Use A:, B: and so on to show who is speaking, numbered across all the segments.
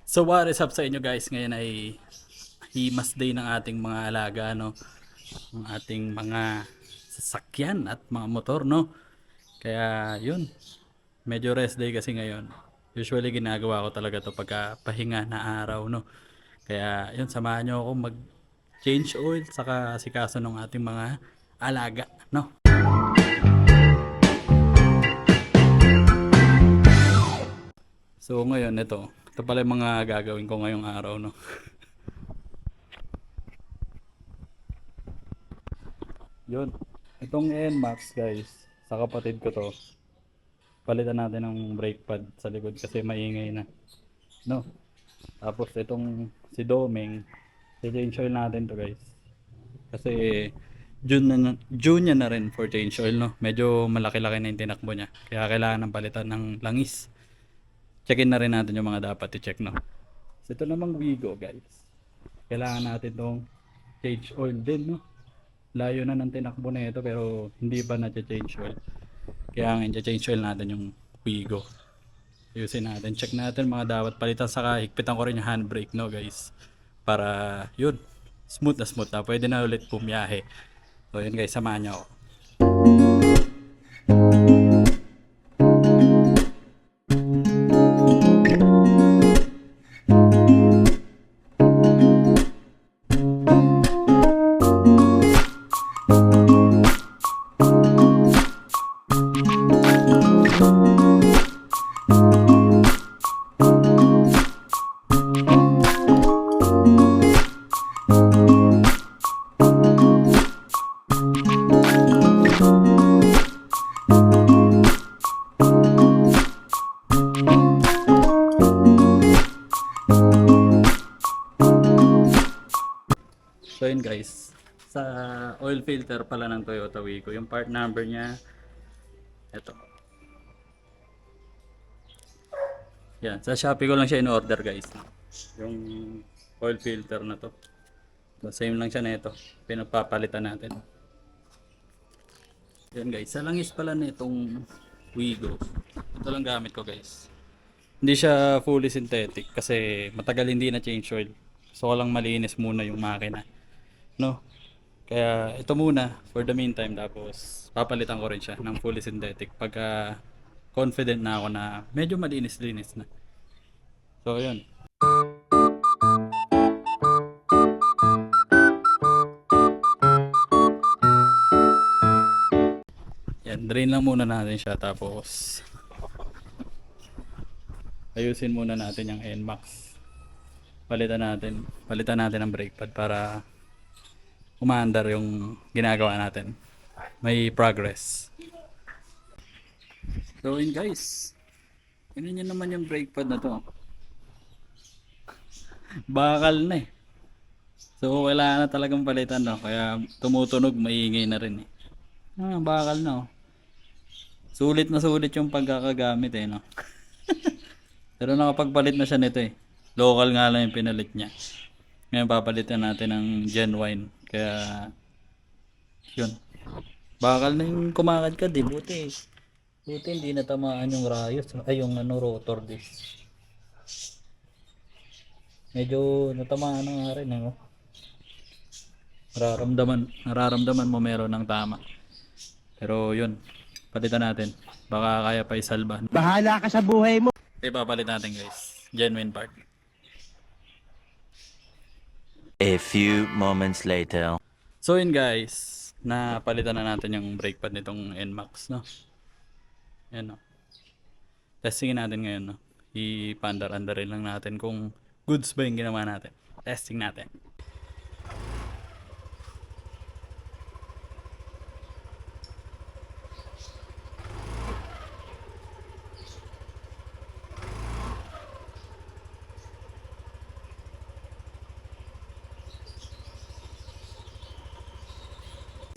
A: So what is up sa inyo guys? Ngayon ay Himas Day ng ating mga alaga, no? Ang ating mga sasakyan at mga motor, no? Kaya yun, medyo rest day kasi ngayon. Usually ginagawa ko talaga to pagka pahinga na araw, no? Kaya yun, samahan nyo ako mag change oil saka asikaso ng ating mga alaga, no? So ngayon, ito pala yung mga gagawin ko ngayong araw, no? Yun. Itong NMAX guys, sa kapatid ko to. Palitan natin ng brake pad sa likod kasi maingay na. No? Tapos itong si Doming, i-change oil natin to guys. Kasi June niya na rin for change oil, no? Medyo malaki-laki na yung tinakbo niya. Kaya kailangan ng palitan ng langis. Checkin na rin natin yung mga dapat i-check, no? So ito namang Wigo guys. Kailangan natin tong change oil din, no? Layo na ng tinakbo na ito pero hindi pa na-change oil. Kaya ang change oil natin yung Wigo. Ayusin natin. Check natin mga dapat palitan. Saka higpitan ko rin yung handbrake, no guys. Para yun, smooth na smooth na. Pwede na ulit pumiyahe. So yun guys, samahan nyo ako. So yun guys, sa oil filter pala ng Toyota Wigo, yung part number niya, ito. Yan, sa Shopee ko lang siya in-order guys. Yung oil filter na to. So, same lang siya na ito. Pinagpapalitan natin. Yan guys, sa langis pala na itong Wigo. Ito lang gamit ko guys. Hindi siya fully synthetic kasi matagal hindi na change oil. So ko lang malinis muna yung makina. No? Kaya ito muna for the meantime, tapos papalitan ko rin siya ng fully synthetic pagka confident na ako na medyo malinis-linis na. So yun. Yan, drain lang muna natin siya tapos ayusin muna natin yung NMAX. Palitan natin ang brake pad para umaandar yung ginagawa natin. May progress. So yun guys, yun nyo naman yung brake pad na to. Bakal na eh. So kailangan na talagang palitan, no? Kaya tumutunog, maingay na rin eh. Bakal na oh. Sulit yung pagkakagamit eh, no? Pero nakapagpalit na siya nito eh. Local nga lang yung pinalit niya. Ngayon papalitan natin ng genuine. Kaya yun. Bakal na yung kumakadkad eh. Buti hindi natamaan yung rayos. Ay yung rotor disc. Medyo natamaan na nga rin eh. Oh. Nararamdaman mo meron ng tama. Pero yun. Palitan natin. Baka kaya pa isalba.
B: Bahala ka sa buhay mo.
A: Ipapalit natin guys. Genuine part.
C: A few moments later.
A: So yun guys, napalitan na natin yung brake pad nitong NMAX, no? Yan, no? Testingin natin ngayon, no? Ipandar-andarin lang natin kung goods ba yung ginawa natin. Testing natin.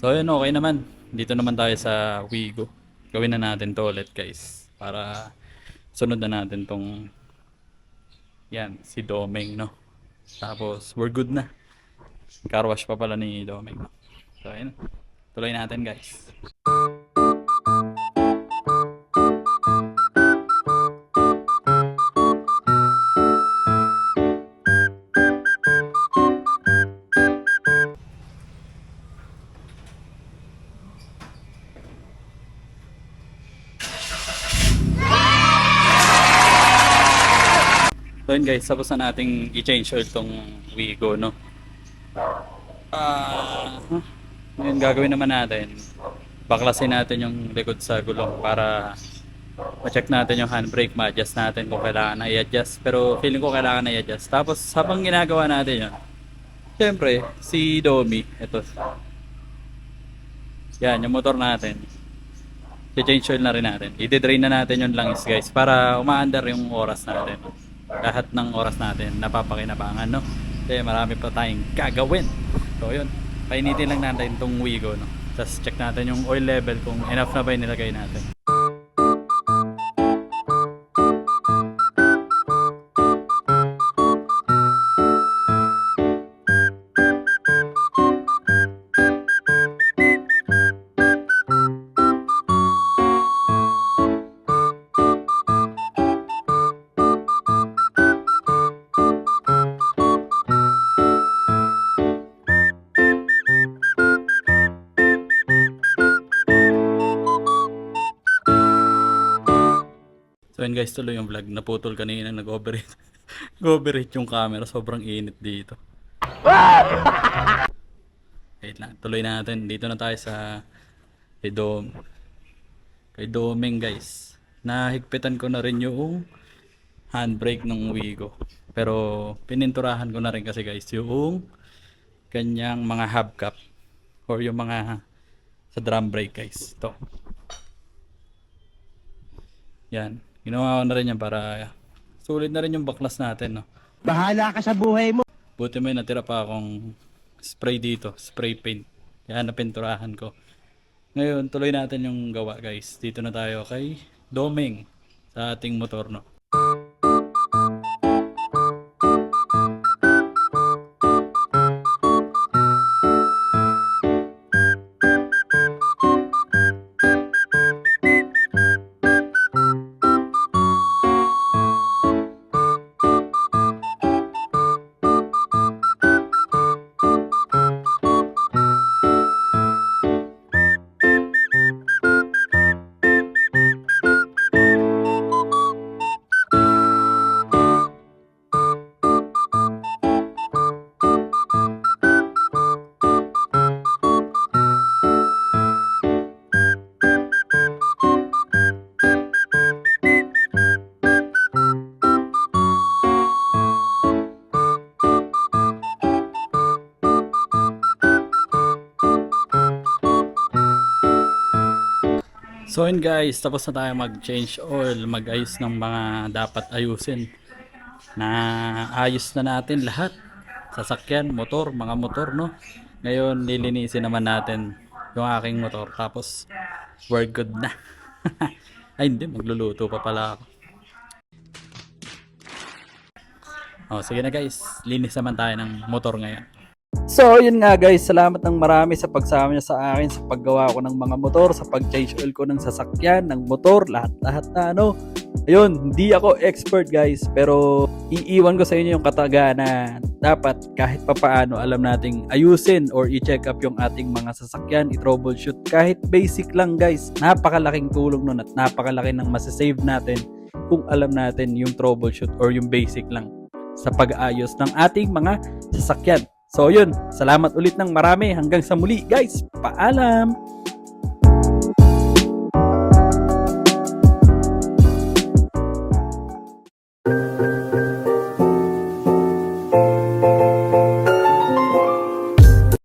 A: So yun, okay naman. Dito naman tayo sa Wigo. Gawin na natin to ulit guys. Para sunod na natin tong yan, si Domeng, no? Tapos we're good na. Car wash pa pala ni Domeng. So ayun. Tuloy natin guys. So yun guys, tapos na nating i-change oil tong Wigo, no? Ngayon gagawin naman natin, baklasin natin yung likod sa gulong para ma-check natin yung handbrake, ma-adjust natin kung kailangan na i-adjust. Pero feeling ko kailangan na i-adjust. Tapos habang ginagawa natin yun, syempre, si Domi, ito. Yan, yung motor natin. I-change oil na rin natin. I-drain na natin yung langis guys para umaandar yung oras natin. Lahat ng oras natin napapakinabangan, no? Kasi marami pa tayong gagawin. So yun, painitin lang natin itong Wigo, no? Tapos check natin yung oil level kung enough na ba yung nilagay natin. So yun guys, tuloy yung vlog. Naputol kanina, nag-overheat. Nag-overheat yung camera, sobrang init dito. Wait lang, tuloy natin. Dito na tayo sa kay Doming guys. Nahigpitan ko na rin yung handbrake ng Wigo. Pero pininturahan ko na rin kasi guys yung kanyang mga hubcap or yung mga sa drum brake guys. Ito. Yan. Ginawa ko na rin yan para sulit na rin yung baklas natin, no?
B: Bahala ka sa buhay mo.
A: Buti may natira pa akong spray dito, spray paint. Kaya napinturahan ko. Ngayon, tuloy natin yung gawa guys. Dito na tayo kay Doming sa ating motor, no? So yun guys, tapos na tayo mag-change oil, mag-ayos ng mga dapat ayusin. Na ayos na natin lahat. Sasakyan, motor, mga motor, no? Ngayon, lilinisin naman natin yung aking motor. Tapos, we're good na. Ay hindi, magluluto pa pala ako. Oh, sige na guys, linis naman tayo ng motor ngayon. So, yun nga guys, salamat ng marami sa pagsama niyo sa akin sa paggawa ko ng mga motor, sa pag-change oil ko ng sasakyan, ng motor, lahat-lahat na ano. Ayun, hindi ako expert guys, pero iiwan ko sa inyo yung kataga na dapat kahit papaano alam nating ayusin or i-check up yung ating mga sasakyan, i-troubleshoot. Kahit basic lang guys, napakalaking tulong nun at napakalaki ng masasave natin kung alam natin yung troubleshoot or yung basic lang sa pag-aayos ng ating mga sasakyan. So yun, salamat ulit ng marami. Hanggang sa muli guys. Paalam!